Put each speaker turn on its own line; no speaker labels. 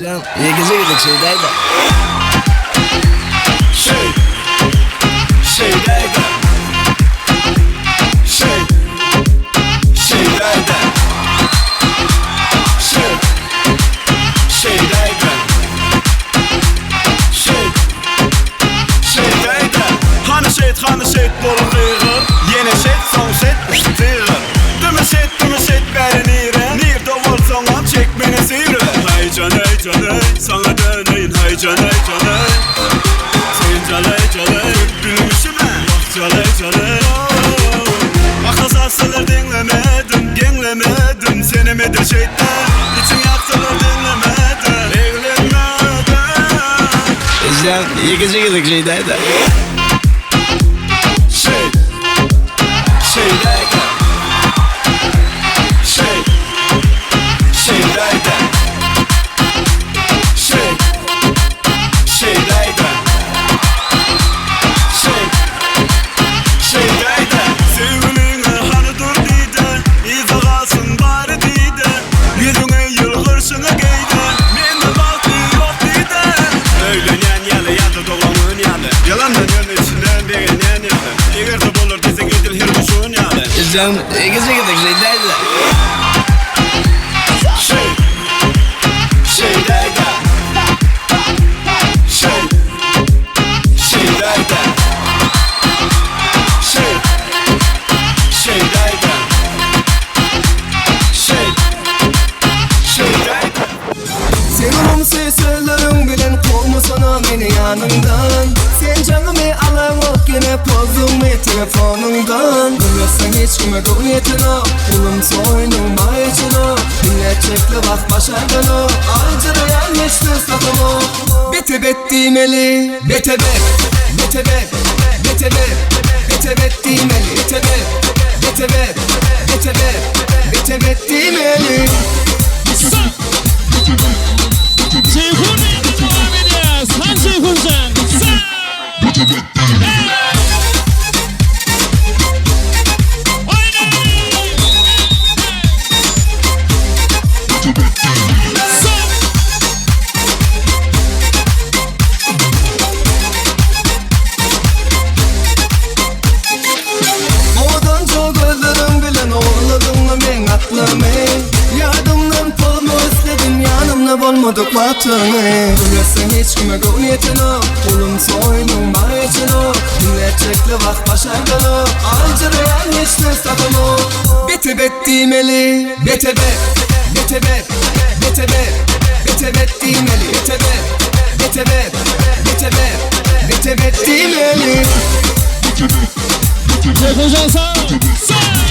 Can, iyi gece gidek şeydeydi.
Şeydeydi. Şeydeydi. Şeydeydi. Hani şehit bolup yığır. Yine şehit son şehit üştüğür. Düme şehit berenire. Nirde olsan çek beni sıyırı. Hey can sana döneyim. Hey can sen calay bilmişim ben. Bak calay Akasasılar dinlemedim, genlemedim. Seni midir şeytan? İçim yaksalar dinlemedim, eğlenmedim.
Can, iyi gece gidek şeydeydi.
Şeydeydi. Şeydeydi. Şeydeydi. Sevgiline hani dur diydi. İza kalsın bari diydi. Yüzüne yıl hırsını giydi. Mende vakti yok diydi. Öyle yan ya da dolanın yanı. Yalandan yanı içinden bir yan yanı. Eğer de bulur desen gidil her kuşun yanı.
Can, iyi gece gidek şeydeydi.
Şeydeydi. Şeydeydi. Şeydeydi.
Senin sözlerin bilen kovmasana beni yanından. Sen canımı alan ol gene pozduğumu telefonundan. Bilmezsen hiç kime kuvvetini kulum soynuma içini. Milletçekle bak başardını acırayan hiç fırsatımı. Bete demeli. Bete demeli. Demeli.
Ceyhun'la devam ediyoruz. Lan Ceyhun'can. Sen.
Odan çok gözlerim bilen oğladığımla ben aklımı. Yardımdan kolumu istedim yanımda bulmadık vatını. Bilmezsen hiç kime kuvvetini kulum soynuma içini. Milletçekle bak başardını acırayan hiç fırsatımı. Bete demeli. Bete demeli.
Ceyhun'can sağ ol. Sen.